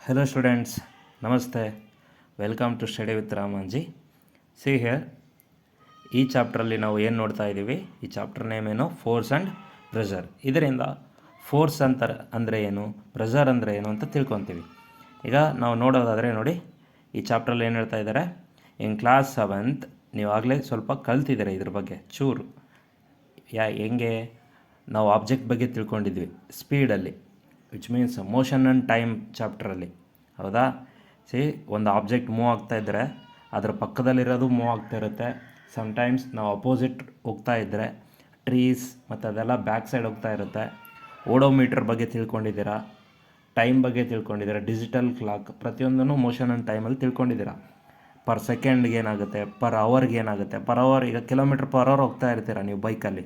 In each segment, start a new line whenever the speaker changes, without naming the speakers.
Hello students, Namaste. Welcome to Study with Ramanji. See here, ಈ ಚಾಪ್ಟ್ರಲ್ಲಿ ನಾವು ಏನು ನೋಡ್ತಾ ಇದ್ದೀವಿ, ಈ ಚಾಪ್ಟರ್ ನೇಮ್ ಏನು, ಫೋರ್ಸ್ ಆ್ಯಂಡ್ ಪ್ರೆಷರ್. ಇದರಿಂದ ಫೋರ್ಸ್ ಅಂದರೆ ಏನು, ಪ್ರೆಷರ್ ಅಂದರೆ ಏನು ಅಂತ ತಿಳ್ಕೊತೀವಿ. ಈಗ ನಾವು ನೋಡೋದಾದರೆ ನೋಡಿ, ಈ ಚಾಪ್ಟ್ರಲ್ಲಿ ಏನು ಹೇಳ್ತಾ ಇದ್ದಾರೆ, ಇನ್ ಕ್ಲಾಸ್ 7th ನೀವು ಆಗಲೇ ಸ್ವಲ್ಪ ಕಲ್ತಿದ್ದೀರ ಇದ್ರ ಬಗ್ಗೆ ಚೂರು. ಹೆಂಗೆ ನಾವು ಆಬ್ಜೆಕ್ಟ್ ಬಗ್ಗೆ ತಿಳ್ಕೊಂಡಿದ್ವಿ ಸ್ಪೀಡಲ್ಲಿ, which means motion and time ಚಾಪ್ಟ್ರಲ್ಲಿ, ಹೌದಾ? ಒಂದು ಆಬ್ಜೆಕ್ಟ್ ಮೂವ್ ಆಗ್ತಾಯಿದ್ರೆ ಅದರ ಪಕ್ಕದಲ್ಲಿರೋದು ಮೂವ್ ಆಗ್ತಾ ಇರುತ್ತೆ. ಸಮ್ಟೈಮ್ಸ್ ನಾವು ಅಪೋಸಿಟ್ ಹೋಗ್ತಾ ಇದ್ದರೆ ಟ್ರೀಸ್ ಮತ್ತು ಅದೆಲ್ಲ ಬ್ಯಾಕ್ ಸೈಡ್ ಹೋಗ್ತಾ ಇರುತ್ತೆ. ಓಡೋಮೀಟರ್ ಬಗ್ಗೆ ತಿಳ್ಕೊಂಡಿದ್ದೀರಾ, ಟೈಮ್ ಬಗ್ಗೆ ತಿಳ್ಕೊಂಡಿದ್ದೀರಾ, ಡಿಜಿಟಲ್ ಕ್ಲಾಕ್, ಪ್ರತಿಯೊಂದೂ ಮೋಷನ್ ಆ್ಯಂಡ್ ಟೈಮಲ್ಲಿ ತಿಳ್ಕೊಂಡಿದ್ದೀರಾ. ಪರ್ ಸೆಕೆಂಡ್ಗೆ ಏನಾಗುತ್ತೆ, ಪರ್ ಅವರ್ಗೆ ಏನಾಗುತ್ತೆ, ಪರ್ ಅವರ್ ಈಗ ಕಿಲೋಮೀಟ್ರ್ ಪರ್ ಅವರ್ ಹೋಗ್ತಾ ಇರ್ತೀರ ನೀವು ಬೈಕಲ್ಲಿ,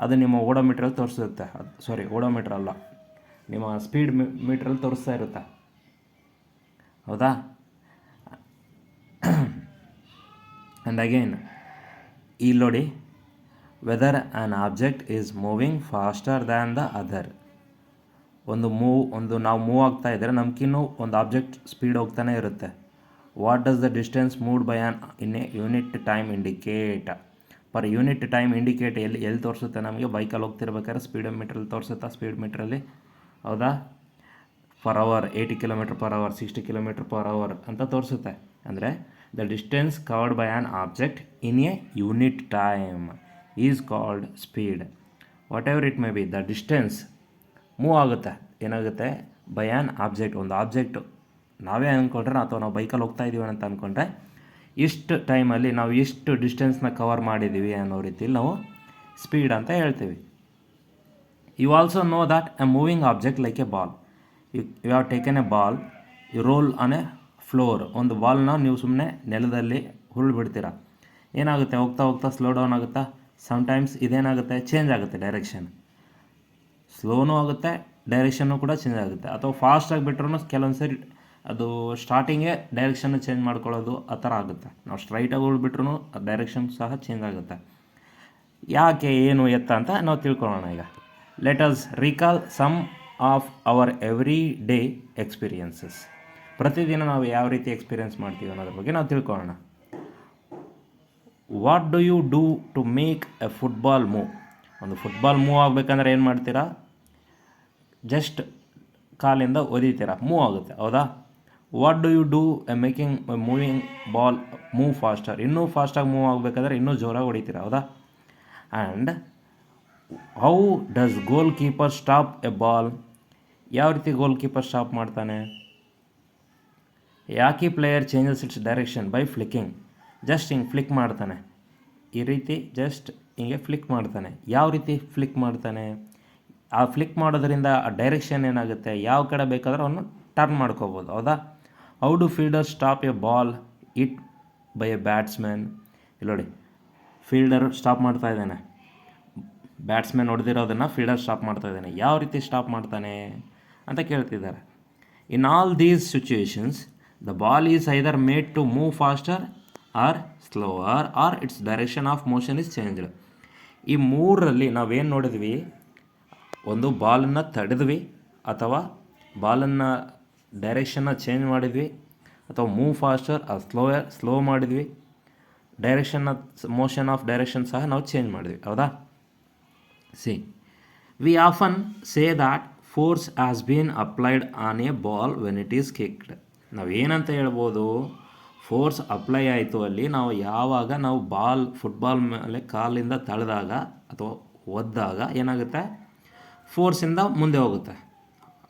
ಅದು ನಿಮ್ಮ ಓಡೋಮೀಟ್ರಲ್ಲಿ ತೋರಿಸುತ್ತೆ. ಓಡೋಮೀಟ್ರ್ ಅಲ್ಲ, ನಿಮ್ಮ ಸ್ಪೀಡ್ ಮೀಟ್ರಲ್ಲಿ ತೋರಿಸ್ತಾ ಇರುತ್ತೆ, ಹೌದಾ? ಆ್ಯಂಡ್ ಅಗೇನ್ ಇಲ್ಲಿ ನೋಡಿ, whether an object is moving faster than the other. ನಾವು ಮೂವ್ ಆಗ್ತಾ ಇದ್ದರೆ ನಮಗಿನ್ನೂ ಒಂದು ಆಬ್ಜೆಕ್ಟ್ ಸ್ಪೀಡ್ ಹೋಗ್ತಾನೆ ಇರುತ್ತೆ. What does the distance moved by on in a unit time indicate. Per unit time indicate ಎಲ್ಲಿ ತೋರಿಸುತ್ತೆ ನಮಗೆ? ಬೈಕಲ್ಲಿ ಹೋಗ್ತಿರ್ಬೇಕಾದ್ರೆ ಸ್ಪೀಡ್ ಮೀಟ್ರಲ್ಲಿ ತೋರಿಸುತ್ತಾ, ಸ್ಪೀಡ್ ಮೀಟ್ರಲ್ಲಿ, ಹೌದಾ? ಪರ್ ಅವರ್ 80 km/h 60 km/h ಅಂತ ತೋರಿಸುತ್ತೆ. ಅಂದರೆ the distance covered by on object in a unit time is called speed. What ever it may be, the distance move ಆಗುತ್ತೆ, ಏನಾಗುತ್ತೆ, ಬೈ ಆನ್ ಆಬ್ಜೆಕ್ಟ್. ಒಂದು ಆಬ್ಜೆಕ್ಟು ನಾವೇ ಅಂದ್ಕೊಂಡ್ರೆ ಅಥವಾ ನಾವು ಬೈಕಲ್ಲಿ ಹೋಗ್ತಾ ಇದ್ದೀವಿ ಅಂತ ಅಂದ್ಕೊಂಡ್ರೆ ಇಷ್ಟು ಟೈಮಲ್ಲಿ ನಾವು ಇಷ್ಟು ಡಿಸ್ಟೆನ್ಸ್ನ ಕವರ್ ಮಾಡಿದ್ದೀವಿ ಅನ್ನೋ ರೀತಿಯಲ್ಲಿ ನಾವು ಸ್ಪೀಡ್ ಅಂತ ಹೇಳ್ತೀವಿ. You also know that a moving object like a ball. You have taken a ball, you roll on a floor. ಒಂದು ಬಾಲ್ನ ನೀವು ಸುಮ್ಮನೆ ನೆಲದಲ್ಲಿ ಹುರುಳು ಬಿಡ್ತೀರ, ಏನಾಗುತ್ತೆ, ಹೋಗ್ತಾ ಹೋಗ್ತಾ ಸ್ಲೋ ಡೌನ್ ಆಗುತ್ತಾ? ಸಮ್ಟೈಮ್ಸ್ ಇದೇನಾಗುತ್ತೆ, ಚೇಂಜ್ ಆಗುತ್ತೆ ಡೈರೆಕ್ಷನ್, ಸ್ಲೋನೂ ಆಗುತ್ತೆ, ಡೈರೆಕ್ಷನ್ನು ಕೂಡ ಚೇಂಜ್ ಆಗುತ್ತೆ. ಅಥವಾ ಫಾಸ್ಟಾಗಿ ಬಿಟ್ರೂ ಕೆಲವೊಂದು ಸರಿ ಅದು ಸ್ಟಾರ್ಟಿಂಗೇ ಡೈರೆಕ್ಷನ್ ಚೇಂಜ್ ಮಾಡ್ಕೊಳ್ಳೋದು ಆ ಥರ ಆಗುತ್ತೆ. ನಾವು ಸ್ಟ್ರೈಟಾಗಿ ಉಳ್ಬಿಟ್ರೂ ಡೈರೆಕ್ಷನ್ ಸಹ ಚೇಂಜ್ ಆಗುತ್ತೆ. ಯಾಕೆ, ಏನು, ಎತ್ತ ಅಂತ ನಾವು ತಿಳ್ಕೊಳ್ಳೋಣ. ಈಗ let us recall some of our every day experiences. ಪ್ರತಿದಿನ ನಾವು ಯಾವ ರೀತಿ ಎಕ್ಸ್ಪೀರಿಯೆನ್ಸ್ ಮಾಡ್ತೀವಿ ಅನ್ನೋದ್ರ ಬಗ್ಗೆ ನಾವು ತಿಳ್ಕೊಳ್ಳೋಣ. What do you do to make a football move. ಒಂದು ಫುಟ್ಬಾಲ್ ಮೂವ್ ಆಗಬೇಕಂದ್ರೆ ಏನು ಮಾಡ್ತೀರಾ? ಜಸ್ಟ್ ಕಾಲಿಂದ ಒದಿತೀರಾ, ಮೂವ್ ಆಗುತ್ತೆ, ಹೌದಾ? What do you do a making moving ball move faster. ಇನ್ನೂ ಫಾಸ್ಟಾಗಿ ಮೂವ್ ಆಗಬೇಕಾದ್ರೆ ಇನ್ನೂ ಜೋರಾಗಿ ಹೊಡಿತೀರ, ಹೌದಾ? And how does goalkeeper stop a ball. ಯಾವ ರೀತಿ ಗೋಲ್ ಕೀಪರ್ ಸ್ಟಾಪ್ ಮಾಡ್ತಾನೆ? Hockey player changes its direction by flicking. Just ಹಿಂಗೆ ಫ್ಲಿಕ್ ಮಾಡ್ತಾನೆ, ಈ ರೀತಿ ಜಸ್ಟ್ ಹಿಂಗೆ ಫ್ಲಿಕ್ ಮಾಡ್ತಾನೆ. ಯಾವ ರೀತಿ ಫ್ಲಿಕ್ ಮಾಡ್ತಾನೆ? ಆ ಫ್ಲಿಕ್ ಮಾಡೋದ್ರಿಂದ ಆ ಡೈರೆಕ್ಷನ್ ಏನಾಗುತ್ತೆ, ಯಾವ ಕಡೆ ಬೇಕಾದರೂ ಅವನು ಟರ್ನ್ ಮಾಡ್ಕೋಬೋದು, ಹೌದಾ? How do fielder stop a ball it by A batsman. ಇಲ್ಲಿ ನೋಡಿ, ಫೀಲ್ಡರ್ ಸ್ಟಾಪ್ ಮಾಡ್ತಾ ಇದ್ದಾನೆ, ಬ್ಯಾಟ್ಸ್ಮನ್ ಹೊಡೆದಿರೋದನ್ನು ಫೀಲ್ಡರ್ ಸ್ಟಾಪ್ ಮಾಡ್ತಾ ಇದ್ದಾನೆ. ಯಾವ ರೀತಿ ಸ್ಟಾಪ್ ಮಾಡ್ತಾನೆ ಅಂತ ಕೇಳ್ತಿದ್ದಾರೆ. In all these situations the ball is either made to move faster or slower or its direction of motion is changed. ಈ ಮೂರರಲ್ಲಿ ನಾವೇನು ನೋಡಿದ್ವಿ? ಒಂದು ಬಾಲನ್ನು ತಡೆದ್ವಿ, ಅಥವಾ ಬಾಲನ್ನು ಡೈರೆಕ್ಷನ್ನ ಚೇಂಜ್ ಮಾಡಿದ್ವಿ, ಅಥವಾ ಮೂವ್ ಫಾಸ್ಟರ್ ಆರ್ ಸ್ಲೋ ಮಾಡಿದ್ವಿ. ಮೋಷನ್ ಆಫ್ ಡೈರೆಕ್ಷನ್ ಸಹ ನಾವು ಚೇಂಜ್ ಮಾಡಿದ್ವಿ, ಹೌದಾ? See, we often say that force has been applied on a ball when it is kicked. ನಾವೇನಂತ ಹೇಳ್ಬೋದು? ಫೋರ್ಸ್ ಅಪ್ಲೈ ಆಯಿತು ಅಲ್ಲಿ ಯಾವಾಗ ನಾವು ಫುಟ್ಬಾಲ್ ಮೇಲೆ ಕಾಲಿಂದ ತಳೆದಾಗ ಅಥವಾ ಒದ್ದಾಗ ಏನಾಗುತ್ತೆ, ಫೋರ್ಸಿಂದ ಮುಂದೆ ಹೋಗುತ್ತೆ.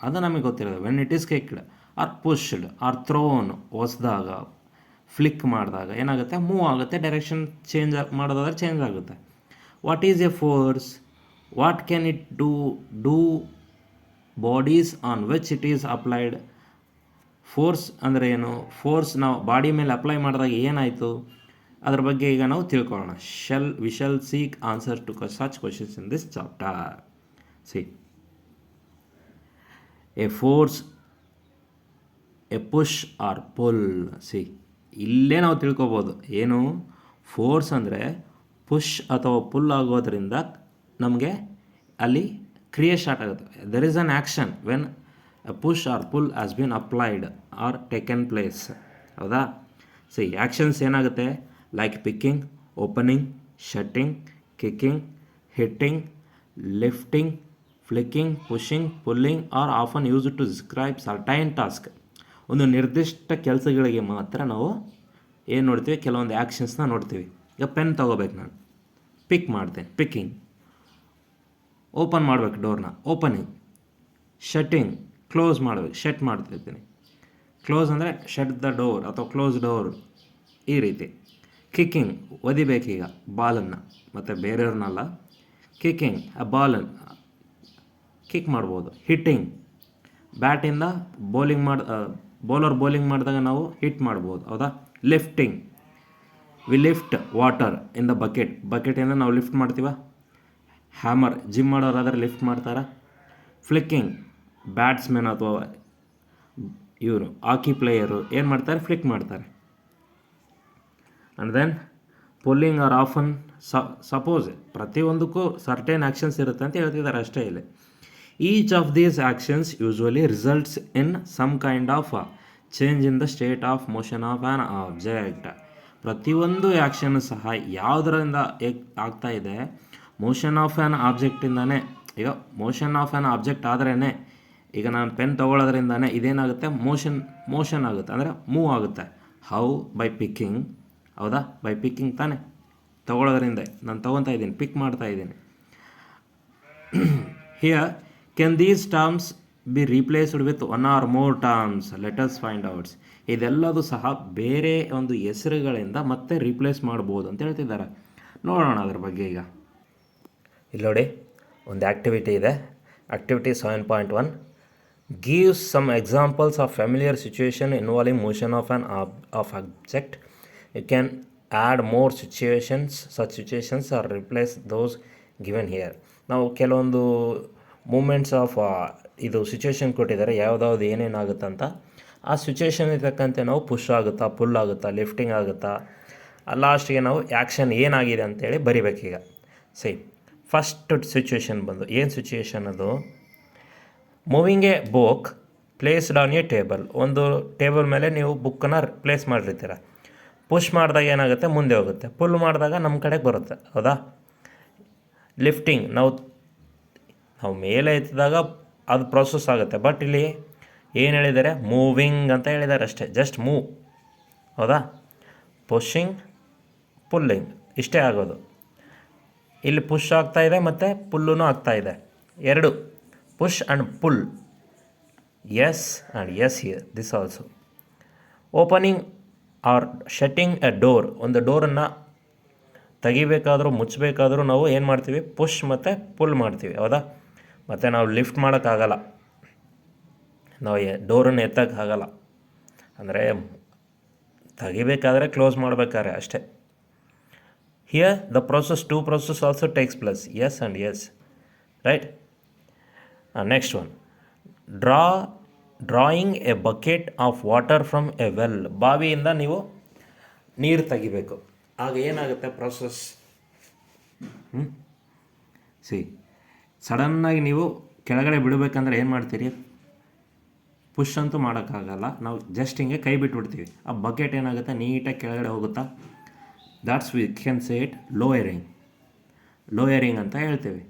ಅದು ನಮಗೆ ಗೊತ್ತಿರೋದು. When it is kicked or pushed or thrown, ಒಸ್ದಾಗ, ಫ್ಲಿಕ್ ಮಾಡಿದಾಗ ಏನಾಗುತ್ತೆ, ಮೂವ್ ಆಗುತ್ತೆ, ಡೈರೆಕ್ಷನ್ ಚೇಂಜ್ ಮಾಡೋದಾದ್ರೆ ಚೇಂಜ್ ಆಗುತ್ತೆ. What is a force? What can it do bodies on which it is applied. Force ಅಂದರೆ ಏನು? ಫೋರ್ಸ್ ನಾವು ಬಾಡಿ ಮೇಲೆ ಅಪ್ಲೈ ಮಾಡಿದಾಗ ಏನಾಯಿತು, ಅದ್ರ ಬಗ್ಗೆ ಈಗ ನಾವು ತಿಳ್ಕೊಳ್ಳೋಣ. We shall seek answer to such questions in this chapter. See, a force, a push or pull. See, ಇಲ್ಲೇ ನಾವು ತಿಳ್ಕೊಬೋದು ಏನು? ಫೋರ್ಸ್ ಅಂದರೆ ಪುಷ್ ಅಥವಾ ಪುಲ್ ಆಗೋದ್ರಿಂದ ನಮಗೆ ಅಲ್ಲಿ ಕ್ರಿಯೆ ಸ್ಟಾರ್ಟ್ ಆಗುತ್ತೆ. There is an action when a push or pull has been applied or taken place. ಹೌದಾ? ಸಿ ಆ್ಯಕ್ಷನ್ಸ್ ಏನಾಗುತ್ತೆ? Like picking, opening, shutting, kicking, hitting, lifting, flicking, pushing, pulling R often used to describe certain task. ಒಂದು ನಿರ್ದಿಷ್ಟ ಕೆಲಸಗಳಿಗೆ ಮಾತ್ರ ನಾವು ಏನು ನೋಡ್ತೀವಿ? ಕೆಲವೊಂದು ಆ್ಯಕ್ಷನ್ಸ್ನ ನೋಡ್ತೀವಿ. ಈಗ ಪೆನ್ ತೊಗೋಬೇಕು, ನಾನು ಪಿಕ್ ಮಾಡ್ತೇನೆ, ಪಿಕ್ಕಿಂಗ್. ಓಪನ್ ಮಾಡಬೇಕು ಡೋರ್ನ, ಓಪನಿಂಗ್. ಶಟ್ಟಿಂಗ್, ಕ್ಲೋಸ್ ಮಾಡಬೇಕು, ಶಟ್ ಮಾಡ್ತಿರ್ತೀನಿ. ಕ್ಲೋಸ್ ಅಂದರೆ ಶಟ್ ದ ಡೋರ್ ಅಥವಾ ಕ್ಲೋಸ್ ಡೋರ್, ಈ ರೀತಿ. ಕಿಕ್ಕಿಂಗ್, ಒದಿಬೇಕೀಗ ಬಾಲನ್ನು, ಮತ್ತು ಬೇರೆಯವ್ರನ್ನಲ್ಲ. ಕಿಕ್ಕಿಂಗ್, ಆ ಬಾಲನ್ನು ಕಿಕ್ ಮಾಡ್ಬೋದು. ಹಿಟ್ಟಿಂಗ್, ಬ್ಯಾಟಿಂದ ಬೌಲರ್ ಬೌಲಿಂಗ್ ಮಾಡಿದಾಗ ನಾವು ಹಿಟ್ ಮಾಡ್ಬೋದು. ಹೌದಾ? Lifting, we lift water in the ಬಕೆಟಿಂದ ನಾವು ಲಿಫ್ಟ್ ಮಾಡ್ತೀವ. ಹ್ಯಾಮರ್, ಜಿಮ್ ಮಾಡೋರಾದರೆ ಲಿಫ್ಟ್ ಮಾಡ್ತಾರೆ. ಫ್ಲಿಕ್ಕಿಂಗ್, ಬ್ಯಾಟ್ಸ್ಮನ್ ಅಥವಾ ಇವರು ಹಾಕಿ ಪ್ಲೇಯರು ಏನು ಮಾಡ್ತಾರೆ? ಫ್ಲಿಕ್ ಮಾಡ್ತಾರೆ. And then pulling R often suppose ಪ್ರತಿಯೊಂದಕ್ಕೂ ಸರ್ಟೇನ್ ಆ್ಯಕ್ಷನ್ಸ್ ಇರುತ್ತೆ ಅಂತ ಹೇಳ್ತಿದ್ದಾರೆ ಅಷ್ಟೇ ಇಲ್ಲಿ. Each of these actions usually results in some kind of change in the state of motion of an object. ಪ್ರತಿಯೊಂದು ಆ್ಯಕ್ಷನ್ ಸಹ ಯಾವುದರಿಂದ ಆಗ್ತಾ ಇದೆ? ಮೋಷನ್ ಆಫ್ ಆ್ಯನ್ ಆಬ್ಜೆಕ್ಟಿಂದಾನೇ. ಈಗ ಮೋಷನ್ ಆಫ್ ಆ್ಯನ್ ಆಬ್ಜೆಕ್ಟ್ ಆದ್ರೇ, ಈಗ ನಾನು ಪೆನ್ ತೊಗೊಳ್ಳೋದ್ರಿಂದಾನೇ ಇದೇನಾಗುತ್ತೆ? ಮೋಷನ್ ಆಗುತ್ತೆ, ಅಂದರೆ ಮೂವ್ ಆಗುತ್ತೆ. ಹೌ? By picking. ಹೌದಾ? ಬೈ ಪಿಕ್ಕಿಂಗ್ ತಾನೇ, ತೊಗೊಳ್ಳೋದ್ರಿಂದ. ನಾನು ತೊಗೊತಾ ಇದ್ದೀನಿ, ಪಿಕ್ ಮಾಡ್ತಾ ಇದ್ದೀನಿ. Here can these terms be replaced with one or more terms? Let us find outs. ಇದೆಲ್ಲದೂ ಸಹ ಬೇರೆ ಒಂದು ಹೆಸರುಗಳಿಂದ ಮತ್ತೆ ರೀಪ್ಲೇಸ್ ಮಾಡ್ಬೋದು ಅಂತ ಹೇಳ್ತಿದ್ದಾರೆ. ನೋಡೋಣ ಅದ್ರ ಬಗ್ಗೆ. ಈಗ ಇಲ್ಲಿ ನೋಡಿ, ಒಂದು ಆ್ಯಕ್ಟಿವಿಟಿ ಇದೆ. Activity 7.1 gives some examples of familiar situation involving motion of an object. You can add more situations, such situations or replace those given here. ನಾವು ಕೆಲವೊಂದು ಮೂಮೆಂಟ್ಸ್ ಆಫ್ ಇದು ಸಿಚುವೇಶನ್ ಕೊಟ್ಟಿದ್ದಾರೆ, ಯಾವುದಾವ್ದು ಏನೇನಾಗುತ್ತಂತ. ಆ ಸಿಚುವೇಶನ್ ತಕ್ಕಂತೆ ನಾವು ಪುಷ್ ಆಗುತ್ತಾ, ಪುಲ್ ಆಗುತ್ತಾ, ಲಿಫ್ಟಿಂಗ್ ಆಗುತ್ತಾ, ಲಾಸ್ಟಿಗೆ ನಾವು ಆ್ಯಕ್ಷನ್ ಏನಾಗಿದೆ ಅಂತೇಳಿ ಬರಿಬೇಕೀಗ. ಫಸ್ಟ್ ಸಿಚುವೇಶನ್ ಬಂದು ಏನು ಸಿಚುವೇಶನ್ ಅದು? Moving A book placed on A table. ಒಂದು ಟೇಬಲ್ ಮೇಲೆ ನೀವು ಬುಕ್ಕನ್ನು ಪ್ಲೇಸ್ ಮಾಡಿರ್ತೀರ. ಪುಷ್ ಮಾಡಿದಾಗ ಏನಾಗುತ್ತೆ? ಮುಂದೆ ಹೋಗುತ್ತೆ. ಪುಲ್ ಮಾಡಿದಾಗ ನಮ್ಮ ಕಡೆಗೆ ಬರುತ್ತೆ. ಹೌದಾ? ಲಿಫ್ಟಿಂಗ್, ನಾವು ಮೇಲೆ ಎತ್ತಿದಾಗ ಅದು ಪ್ರೊಸೆಸ್ ಆಗುತ್ತೆ. ಬಟ್ ಇಲ್ಲಿ ಏನು ಹೇಳಿದ್ದಾರೆ? ಮೂವಿಂಗ್ ಅಂತ ಹೇಳಿದ್ದಾರೆ ಅಷ್ಟೇ, ಜಸ್ಟ್ ಮೂವ್. ಹೌದಾ? ಪುಷಿಂಗ್, ಪುಲ್ಲಿಂಗ್, ಇಷ್ಟೇ ಆಗೋದು. ಇಲ್ಲಿ ಪುಷ್ ಆಗ್ತಾಯಿದೆ ಮತ್ತು ಪುಲ್ಲೂ ಆಗ್ತಾಯಿದೆ, ಎರಡು. Push and pull. Yes and yes here, this also. Opening or shutting a door. ಒಂದು ಡೋರನ್ನು ತೆಗಿಬೇಕಾದ್ರೂ ಮುಚ್ಚಬೇಕಾದ್ರೂ ನಾವು ಏನು ಮಾಡ್ತೀವಿ? ಪುಷ್ ಮತ್ತು ಪುಲ್ ಮಾಡ್ತೀವಿ. ಹೌದಾ? ಮತ್ತು ನಾವು ಲಿಫ್ಟ್ ಮಾಡೋಕ್ಕಾಗಲ್ಲ, ನಾವು ಡೋರನ್ನು ಎತ್ತೋಕ್ಕಾಗಲ್ಲ. ಅಂದರೆ ತೆಗಿಬೇಕಾದ್ರೆ ಕ್ಲೋಸ್ ಮಾಡಬೇಕಾದ್ರೆ ಅಷ್ಟೇ. Here the process, two process also takes place. Yes and yes. Right? Next one. Drawing a bucket of water from a well. ಬಾವಿಯಿಂದ ನೀವು ನೀರು ತೆಗಿಬೇಕು. ಆಗ ಏನಾಗುತ್ತೆ ಪ್ರೊಸೆಸ್? ಸಡನ್ನಾಗಿ ನೀವು ಕೆಳಗಡೆ ಬಿಡಬೇಕಂದ್ರೆ ಏನು ಮಾಡ್ತೀರಿ? ಪುಷ್ ಅಂತೂ ಮಾಡೋಕ್ಕಾಗಲ್ಲ, ನಾವು ಜಸ್ಟ್ ಹಿಂಗೆ ಕೈ ಬಿಟ್ಬಿಡ್ತೀವಿ. ಆ ಬಕೆಟ್ ಏನಾಗುತ್ತೆ? ನೀಟಾಗಿ ಕೆಳಗಡೆ ಹೋಗುತ್ತಾ? That's we can say it lowering ಅಂತ ಹೇಳ್ತೀವಿ.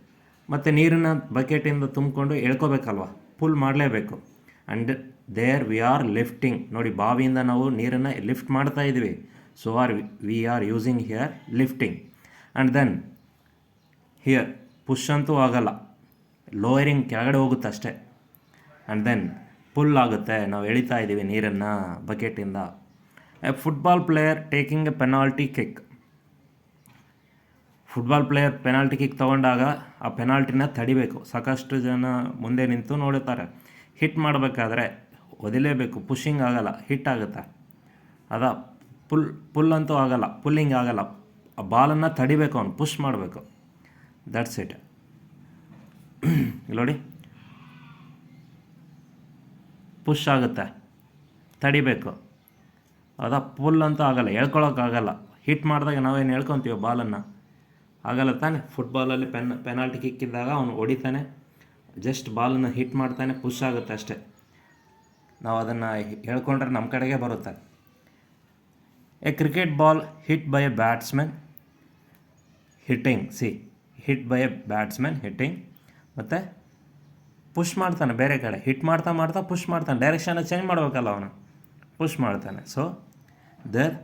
ಮತ್ತು ನೀರನ್ನು ಬಕೆಟಿಂದ ತುಂಬಿಕೊಂಡು ಎಳ್ಕೋಬೇಕಲ್ವ, ಪುಲ್ ಮಾಡಲೇಬೇಕು. And there we are lifting. ನೋಡಿ, ಬಾವಿಯಿಂದ ನಾವು ನೀರನ್ನು ಲಿಫ್ಟ್ ಮಾಡ್ತಾ ಇದ್ದೀವಿ. So we are using here lifting. And then here push ಅಂತೂ ಆಗಲ್ಲ, ಲೋಯರಿಂಗ್, ಕೆಳಗಡೆ ಹೋಗುತ್ತೆ ಅಷ್ಟೇ. ಆ್ಯಂಡ್ ದೆನ್ ಪುಲ್ ಆಗುತ್ತೆ, ನಾವು ಎಳಿತಾ ಇದ್ದೀವಿ ನೀರನ್ನು ಬಕೆಟಿಂದ. A football player taking a penalty kick. Football player penalty kick ತೊಗೊಂಡಾಗ ಆ ಪೆನಾಲ್ಟಿನ ತಡಿಬೇಕು. ಸಾಕಷ್ಟು ಜನ ಮುಂದೆ ನಿಂತು ನೋಡುತ್ತಾರೆ. ಹಿಟ್ ಮಾಡಬೇಕಾದ್ರೆ ಒದಿಲೇಬೇಕು, ಪುಷಿಂಗ್ ಆಗಲ್ಲ, ಹಿಟ್ ಆಗುತ್ತೆ. ಪುಲ್ ಅಂತೂ ಆಗಲ್ಲ, ಪುಲ್ಲಿಂಗ್ ಆಗಲ್ಲ. ಆ ಬಾಲನ್ನು ತಡಿಬೇಕು, ಅವನು ಪುಷ್ ಮಾಡಬೇಕು. That's it. ನೋಡಿ, ಪುಷ್ ಆಗುತ್ತೆ, ತಡಿಬೇಕು. ಹೌದಾ? ಪುಲ್ ಅಂತೂ ಆಗಲ್ಲ, ಎಳ್ಕೊಳಕ್ಕಾಗಲ್ಲ. ಹಿಟ್ ಮಾಡಿದಾಗ ನಾವೇನು ಹೇಳ್ಕೊತೀವಿ ಬಾಲನ್ನು? ಆಗಲ್ಲ ತಾನೆ. ಫುಟ್ಬಾಲಲ್ಲಿ ಪೆನಾಲ್ಟಿ ಕಿಕ್ ಇದ್ದಾಗ ಅವನು ಹೊಡಿತಾನೆ, ಜಸ್ಟ್ ಬಾಲನ್ನು ಹಿಟ್ ಮಾಡ್ತಾನೆ, ಪುಷ್ ಆಗುತ್ತೆ ಅಷ್ಟೇ. ನಾವು ಅದನ್ನು ಹೇಳ್ಕೊಂಡ್ರೆ ನಮ್ಮ ಕಡೆಗೆ ಬರುತ್ತೆ. A cricket ball hit by A batsman hitting, hit by A batsman hitting, ಮತ್ತು ಪುಷ್ ಮಾಡ್ತಾನೆ ಬೇರೆ ಕಡೆ, ಹಿಟ್ ಮಾಡ್ತಾ ಮಾಡ್ತಾ ಪುಷ್ ಮಾಡ್ತಾನೆ, ಡೈರೆಕ್ಷನ್ನ ಚೇಂಜ್ ಮಾಡಬೇಕಲ್ಲ ಅವನು, ಪುಷ್ ಮಾಡ್ತಾನೆ. So there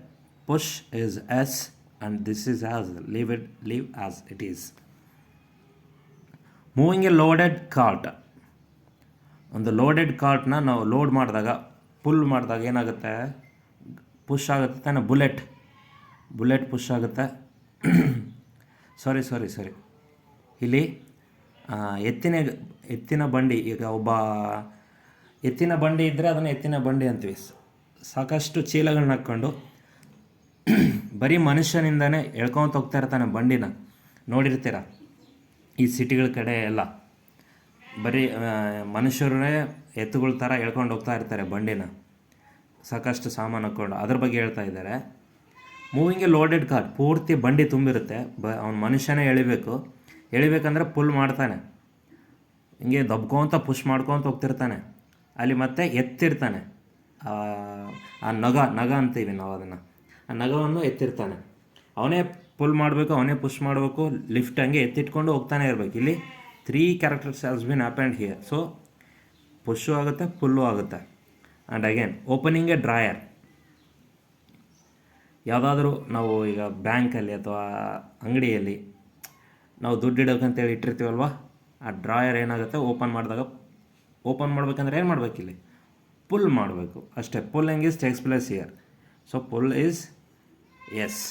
push is yes and this is as, leave as it is. Moving a loaded cart, ಒಂದು ಲೋಡೆಡ್ ಕಾರ್ಟ್ನ ನಾವು ಲೋಡ್ ಮಾಡಿದಾಗ, ಪುಲ್ ಮಾಡಿದಾಗ ಏನಾಗುತ್ತೆ, ಪುಷ್ ಆಗುತ್ತೆ ತಾನೆ, ಬುಲೆಟ್ ಪುಷ್ ಆಗುತ್ತೆ. ಸಾರಿ ಇಲ್ಲಿ ಎತ್ತಿನ ಬಂಡಿ, ಈಗ ಒಬ್ಬ ಎತ್ತಿನ ಬಂಡಿ ಇದ್ದರೆ ಅದನ್ನು ಎತ್ತಿನ ಬಂಡಿ ಅಂತೀವಿ. ಸಾಕಷ್ಟು ಚೀಲಗಳನ್ನ ಹಾಕ್ಕೊಂಡು ಬರೀ ಮನುಷ್ಯನಿಂದನೇ ಎಳ್ಕೊತ ಹೋಗ್ತಾ ಇರ್ತಾನೆ ಬಂಡಿನ, ನೋಡಿರ್ತೀರ ಈ ಸಿಟಿಗಳ ಕಡೆ ಎಲ್ಲ. ಬರೀ ಮನುಷ್ಯರೇ ಎತ್ತುಗಳ ಥರ ಎಳ್ಕೊಂಡು ಹೋಗ್ತಾ ಇರ್ತಾರೆ ಬಂಡಿನ, ಸಾಕಷ್ಟು ಸಾಮಾನು ಹಾಕ್ಕೊಂಡು. ಅದ್ರ ಬಗ್ಗೆ ಹೇಳ್ತಾ ಇದ್ದಾರೆ. ಮೂವಿಂಗ್ ಎ ಲೋಡೆಡ್ ಕಾರ್, ಪೂರ್ತಿ ಬಂಡಿ ತುಂಬಿರುತ್ತೆ, ಅವ್ನು ಮನುಷ್ಯನೇ ಎಳಿಬೇಕಂದ್ರೆ ಪುಲ್ ಮಾಡ್ತಾನೆ, ಹಿಂಗೆ ದಬ್ಕೊಂತ ಪುಷ್ ಮಾಡ್ಕೊತ ಹೋಗ್ತಿರ್ತಾನೆ. ಅಲ್ಲಿ ಮತ್ತೆ ಎತ್ತಿರ್ತಾನೆ, ಆ ನಗ ಅಂತೀವಿ ನಾವು ಅದನ್ನು, ಆ ನಗವನ್ನು ಎತ್ತಿರ್ತಾನೆ. ಅವನೇ ಪುಲ್ ಮಾಡಬೇಕು, ಅವನೇ ಪುಷ್ ಮಾಡಬೇಕು, ಲಿಫ್ಟ್ ಹಂಗೆ ಎತ್ತಿಟ್ಕೊಂಡು ಹೋಗ್ತಾನೆ ಇರಬೇಕು. ಇಲ್ಲಿ 3 characters has been happened here. So push ಆಗುತ್ತೆ, ಪುಲ್ಲು ಆಗುತ್ತೆ. And again opening a drawer, ಯಾವುದಾದ್ರೂ ನಾವು ಈಗ ಬ್ಯಾಂಕಲ್ಲಿ ಅಥವಾ ಅಂಗಡಿಯಲ್ಲಿ ನಾವು ದುಡ್ಡು ಇಡೋಕ್ಕಂತೇಳಿ ಇಟ್ಟಿರ್ತೀವಲ್ವ, ಆ ಡ್ರಾಯರ್ ಏನಾಗುತ್ತೆ, ಓಪನ್ ಮಾಡ್ಬೇಕಂದ್ರೆ ಏನು ಮಾಡಬೇಕು, ಇಲ್ಲಿ ಪುಲ್ ಮಾಡಬೇಕು ಅಷ್ಟೇ. Pulling is takes place here. So pull is yes.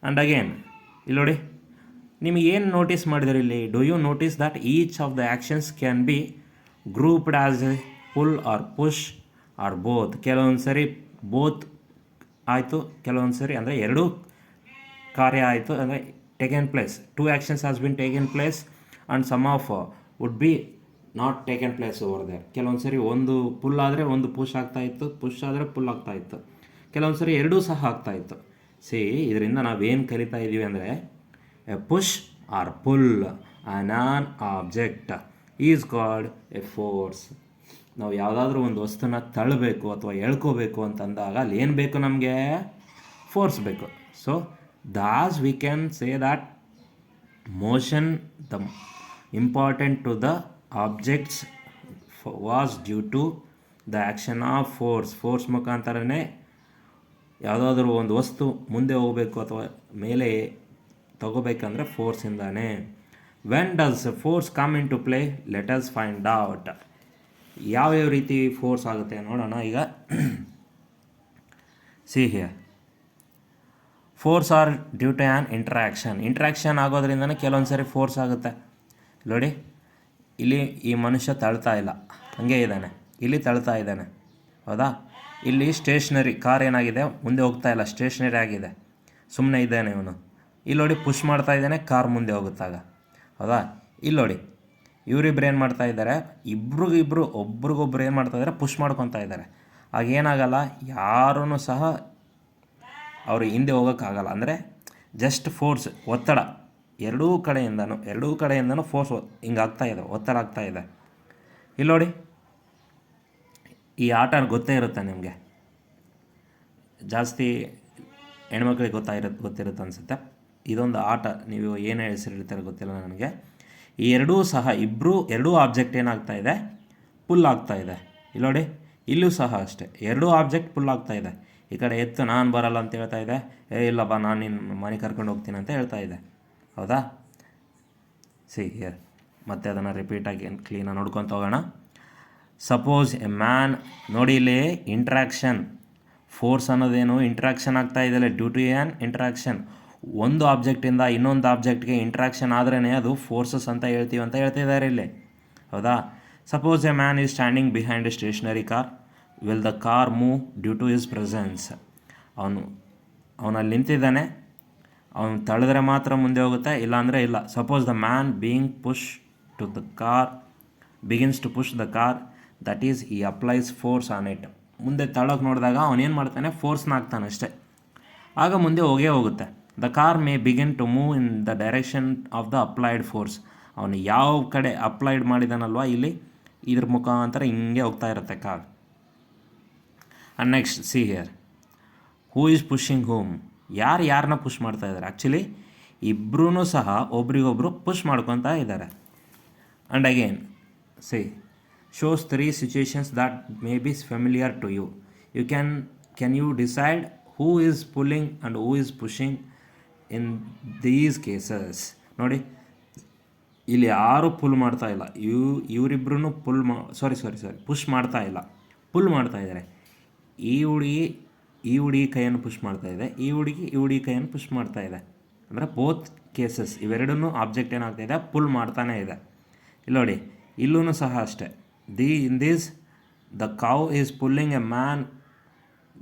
And again ಇಲ್ಲಿ ನೋಡಿ, ನಿಮಗೆ ಏನು ನೋಟಿಸ್ ಮಾಡಿದರೆ ಇಲ್ಲಿ, do you notice that each of the actions can be grouped as a pull or push or both. ಕೆಲವೊಂದು ಸರಿ ಬೋತ್ ಆಯಿತು, ಕೆಲವೊಂದು ಸರಿ ಅಂದರೆ ಎರಡೂ ಕಾರ್ಯ ಆಯಿತು, ಅಂದರೆ taken place, 2 actions has been taken place and some of would be not taken place over there. ಕೆಲವೊಂದು ಸರಿ ಒಂದು ಪುಲ್ ಆದರೆ ಒಂದು ಪುಷ್ ಆಗ್ತಾಯಿತ್ತು, ಪುಷ್ ಆದರೆ ಪುಲ್ ಆಗ್ತಾಯಿತ್ತು, ಕೆಲವೊಂದು ಸರಿ ಎರಡೂ ಸಹ ಆಗ್ತಾಯಿತ್ತು. ಇದರಿಂದ ನಾವೇನು ಕಲಿತಾ ಇದ್ದೀವಿ ಅಂದರೆ, a push or pull on on object is called a force. ನಾವು ಯಾವುದಾದ್ರೂ ಒಂದು ವಸ್ತುನ ತಳ್ಳಬೇಕು ಅಥವಾ ಎಳ್ಕೋಬೇಕು ಅಂತಂದಾಗ ಅಲ್ಲಿ ಏನು ಬೇಕು, ನಮಗೆ ಫೋರ್ಸ್ ಬೇಕು. So thus we can say that motion, the important to the objects, was due to the action of force ಮುಖಾಂತರನೇ ಯಾವುದಾದ್ರೂ ಒಂದು ವಸ್ತು ಮುಂದೆ ಹೋಗಬೇಕು ಅಥವಾ ಮೇಲೆ ತಗೋಬೇಕಂದ್ರೆ ಫೋರ್ಸಿಂದಾನೆ. When does force come in to play, let us find out. ಯಾವ್ಯಾವ ರೀತಿ ಫೋರ್ಸ್ ಆಗುತ್ತೆ ನೋಡೋಣ ಈಗ. See here, force are due to an interaction ಆಗೋದ್ರಿಂದನೇ ಕೆಲವೊಂದು ಸರಿ ಫೋರ್ಸ್ ಆಗುತ್ತೆ. ನೋಡಿ, ಇಲ್ಲಿ ಈ ಮನುಷ್ಯ ತಳ್ತಾ ಇಲ್ಲ, ಹಾಗೆ ಇದ್ದಾನೆ, ಇಲ್ಲಿ ತಳ್ತಾ ಇದ್ದಾನೆ, ಹೌದಾ. ಇಲ್ಲಿ ಸ್ಟೇಷ್ನರಿ ಕಾರ್ ಏನಾಗಿದೆ, ಮುಂದೆ ಹೋಗ್ತಾ ಇಲ್ಲ, ಸ್ಟೇಷ್ನರಿ ಆಗಿದೆ, ಸುಮ್ಮನೆ ಇದ್ದಾನೆ ಇವನು. ಇಲ್ಲಿ ನೋಡಿ, ಪುಷ್ ಮಾಡ್ತಾ ಇದ್ದಾನೆ, ಕಾರ್ ಮುಂದೆ ಹೋಗುತ್ತಾಗ, ಹೌದಾ. ಇಲ್ಲಿ ನೋಡಿ, ಇವರಿಬ್ರು ಏನು ಮಾಡ್ತಾ ಇದ್ದಾರೆ, ಒಬ್ರಿಗೊಬ್ರು ಏನು ಮಾಡ್ತಾ ಇದ್ದಾರೆ, ಪುಷ್ ಮಾಡ್ಕೊತಾ ಇದ್ದಾರೆ. ಆಗೇನಾಗಲ್ಲ, ಯಾರೂ ಸಹ ಅವರು ಹಿಂದೆ ಹೋಗೋಕ್ಕಾಗಲ್ಲ. ಅಂದರೆ ಜಸ್ಟ್ ಫೋರ್ಸ್, ಒತ್ತಡ ಎರಡೂ ಕಡೆಯಿಂದನೂ ಫೋರ್ಸ್ ಹಿಂಗೆ ಆಗ್ತಾಯಿದೆ, ಒತ್ತಡ ಆಗ್ತಾಯಿದೆ. ಇಲ್ಲಿ ನೋಡಿ, ಈ ಆಟ ಗೊತ್ತೇ ಇರುತ್ತೆ ನಿಮಗೆ, ಜಾಸ್ತಿ ಹೆಣ್ಮಕ್ಳಿಗೆ ಗೊತ್ತಿರುತ್ತೆ ಅನಿಸುತ್ತೆ. ಇದೊಂದು ಆಟ, ನೀವು ಏನು ಹೆಸರಿರ್ತಾರೆ ಗೊತ್ತಿಲ್ಲ ನನಗೆ. ಈ ಎರಡೂ ಆಬ್ಜೆಕ್ಟ್ ಏನಾಗ್ತಾಯಿದೆ, ಪುಲ್ ಆಗ್ತಾಯಿದೆ. ಇಲ್ಲಿ ನೋಡಿ, ಇಲ್ಲೂ ಸಹ ಅಷ್ಟೇ, ಎರಡೂ ಆಬ್ಜೆಕ್ಟ್ ಪುಲ್ ಆಗ್ತಾಯಿದೆ. ಈ ಕಡೆ ಎತ್ತು ನಾನು ಬರಲ್ಲ ಅಂತ ಹೇಳ್ತಾ ಇದೆ, ಇಲ್ಲ ಬಾ ನಾನು ನಿನ್ನ ಮನೆ ಕರ್ಕೊಂಡು ಹೋಗ್ತೀನಿ ಅಂತ ಹೇಳ್ತಾ ಇದೆ, ಹೌದಾ. ಹಿಯರ್ ಮತ್ತೆ ಅದನ್ನು ರಿಪೀಟಾಗಿ ಕ್ಲೀನಾಗಿ ನೋಡ್ಕೊತ ಹೋಗೋಣ. ಸಪೋಸ್ ಎ ಮ್ಯಾನ್, ನೋಡಿ ಇಲ್ಲಿ ಇಂಟ್ರ್ಯಾಕ್ಷನ್, ಫೋರ್ಸ್ ಅನ್ನೋದೇನು ಇಂಟ್ರ್ಯಾಕ್ಷನ್ ಆಗ್ತಾ ಇದೆ, ಡ್ಯೂ ಟು ಆ್ಯನ್ ಇಂಟ್ರ್ಯಾಕ್ಷನ್. ಒಂದು ಆಬ್ಜೆಕ್ಟಿಂದ ಇನ್ನೊಂದು ಆಬ್ಜೆಕ್ಟ್ಗೆ ಇಂಟ್ರ್ಯಾಕ್ಷನ್ ಆದ್ರೇ ಅದು ಫೋರ್ಸಸ್ ಅಂತ ಹೇಳ್ತೀವಿ ಅಂತ ಹೇಳ್ತಿದ್ದಾರೆ ಇಲ್ಲಿ, ಹೌದಾ. Suppose a man is standing behind a stationary car, will the car move due to his presence. ಅವನಲ್ಲಿ ನಿಂತಿದ್ದಾನೆ, ಅವನು ತಳೆದ್ರೆ ಮಾತ್ರ ಮುಂದೆ ಹೋಗುತ್ತೆ, ಇಲ್ಲಾಂದರೆ ಇಲ್ಲ. Suppose the man begins to push the car, that is he applies force on it. ಮುಂದೆ ತಳ್ಳೋಕೆ ನೋಡಿದಾಗ ಅವನೇನು ಮಾಡ್ತಾನೆ, ಫೋರ್ಸ್ನ ಹಾಕ್ತಾನೆ ಅಷ್ಟೇ, ಆಗ ಮುಂದೆ ಹೋಗುತ್ತೆ. The car may begin to move in the direction of the applied force. ಅವನು ಯಾವ ಕಡೆ ಅಪ್ಲೈಡ್ ಮಾಡಿದಾನಲ್ವ ಇಲ್ಲಿ, ಇದ್ರ ಮುಖಾಂತರ ಹಿಂಗೆ ಹೋಗ್ತಾ ಇರುತ್ತೆ car. And next see here, who is pushing home, ಯಾರನ್ನ ಪುಷ್ ಮಾಡ್ತಾ ಇದ್ದಾರೆ? ಆ್ಯಕ್ಚುಲಿ ಇಬ್ಬರೂ ಸಹ ಒಬ್ರಿಗೊಬ್ರು ಪುಷ್ ಮಾಡ್ಕೊತಾ ಇದ್ದಾರೆ. And again see shows 3 situations that may be familiar to you. You can you decide who is pulling and who is pushing in these cases? ನೋಡಿ, ಇಲ್ಲಿ ಯಾರು ಪುಲ್ ಮಾಡ್ತಾ ಇಲ್ಲ, ಇವರಿಬ್ಬರೂ ಪುಷ್ ಮಾಡ್ತಾ ಇಲ್ಲ, ಪುಲ್ ಮಾಡ್ತಾ ಇದ್ದಾರೆ. ಈ ಹುಡುಗಿ ಕೈಯನ್ನು ಪುಷ್ ಮಾಡ್ತಾ ಇದೆ, ಈ ಹುಡುಗಿ ಕೈಯನ್ನು ಪುಷ್ ಮಾಡ್ತಾ ಇದೆ. ಅಂದರೆ ಬೋತ್ ಕೇಸಸ್ ಇವೆರಡನ್ನೂ ಆಬ್ಜೆಕ್ಟ್ ಏನಾಗ್ತಾ ಇದೆ, ಪುಲ್ ಮಾಡ್ತಾನೇ ಇದೆ. ಇಲ್ಲಿ ನೋಡಿ, ಇಲ್ಲೂ ಸಹ ಅಷ್ಟೇ. In this, the cow is pulling a man,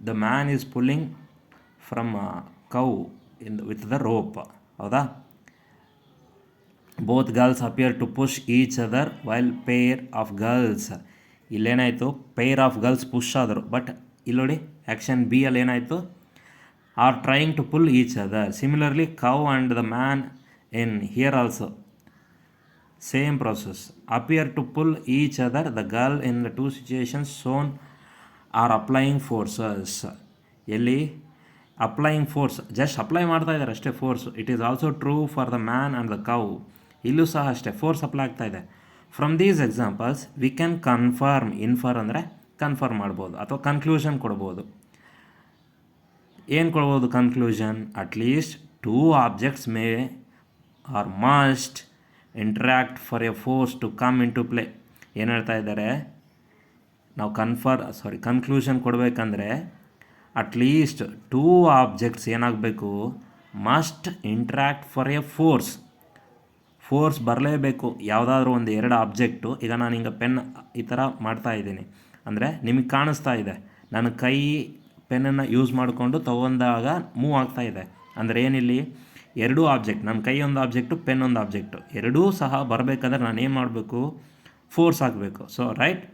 the man is pulling from a cow with the rope. ಹೌದಾ? both girls appear to push each other while pair of girls, ಇಲ್ಲೇನಾಯಿತು, ಪೇರ್ ಆಫ್ ಗರ್ಲ್ಸ್ ಪುಷ್ ಆದರು. But ಇಲ್ಲಿ ನೋಡಿ action be ಅಲ್ಲಿ ಏನಾಯಿತು, are trying to pull each other. Similarly cow and the man in here also same process, appear to pull each other. The girl in the two situations shown are applying forces. ಎಲ್ಲಿ applying force, just apply ಮಾಡ್ತಾ ಇದ್ದಾರೆ ಅಷ್ಟೇ force. It is also true for the man and the cow. ಇಲ್ಲೂ ಸಹ ಅಷ್ಟೇ force apply ಆಗ್ತಾ ಇದೆ. From these examples we can confirm, infer ಅಂದರೆ ಕನ್ಫರ್ಮ್ ಮಾಡ್ಬೋದು ಅಥವಾ ಕನ್ಕ್ಲೂಷನ್ ಕೊಡ್ಬೋದು. ಏನು ಕೊಡ್ಬೋದು conclusion? At least 2 objects may or must interact for a force to come in to play. ಏನು ಹೇಳ್ತಾ ಇದ್ದಾರೆ, ನಾವು ಕನ್ಕ್ಲೂಷನ್ ಕೊಡಬೇಕಂದ್ರೆ ಅಟ್ಲೀಸ್ಟ್ 2 ಆಬ್ಜೆಕ್ಟ್ಸ್ ಏನಾಗಬೇಕು, must interact for a force ಬರಲೇಬೇಕು. ಯಾವುದಾದ್ರೂ ಒಂದು 2 ಆಬ್ಜೆಕ್ಟು, ಈಗ ನಾನು ಹಿಂಗೆ ಪೆನ್ ಈ ಥರ ಮಾಡ್ತಾ ಇದ್ದೀನಿ ಅಂದರೆ ನಿಮಗೆ ಕಾಣಿಸ್ತಾ ಇದೆ, ನನ್ನ ಕೈ ಪೆನ್ನನ್ನು ಯೂಸ್ ಮಾಡಿಕೊಂಡು ತೊಗೊಂಡಾಗ ಮೂವ್ ಆಗ್ತಾ ಇದೆ. ಅಂದರೆ ಏನಿಲ್ಲಿ 2 ಆಬ್ಜೆಕ್ಟ್, ನನ್ನ ಕೈ ಒಂದು ಆಬ್ಜೆಕ್ಟು, ಪೆನ್ ಒಂದು ಆಬ್ಜೆಕ್ಟು, ಎರಡೂ ಸಹ ಬರಬೇಕಂದ್ರೆ ನಾನು ಏನು ಮಾಡಬೇಕು, ಫೋರ್ಸ್ ಆಗಬೇಕು. So right,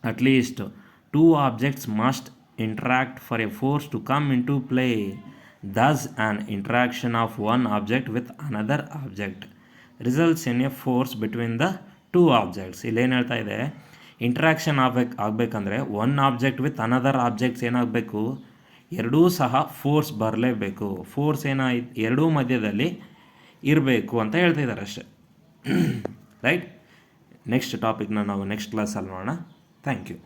at least 2 objects must interact for a force to come into play. Thus an interaction of one object with another object results in a force between the 2 objects. ಇಲ್ಲೇನು ಹೇಳ್ತಾ ಇದೆ, ಇಂಟ್ರ್ಯಾಕ್ಷನ್ ಆಗಬೇಕಂದ್ರೆ one object with another objects ಏನಾಗಬೇಕು, ಎರಡೂ ಸಹ force ಬರಲೇಬೇಕು. Force ಎರಡೂ ಮಧ್ಯದಲ್ಲಿ ಇರಬೇಕು ಅಂತ ಹೇಳ್ತಿದ್ದಾರೆ ಅಷ್ಟೇ. ರೈಟ್, ನೆಕ್ಸ್ಟ್ ಟಾಪಿಕ್ನ ನಾವು ನೆಕ್ಸ್ಟ್ ಕ್ಲಾಸಲ್ಲಿ ನೋಡೋಣ. Thank you.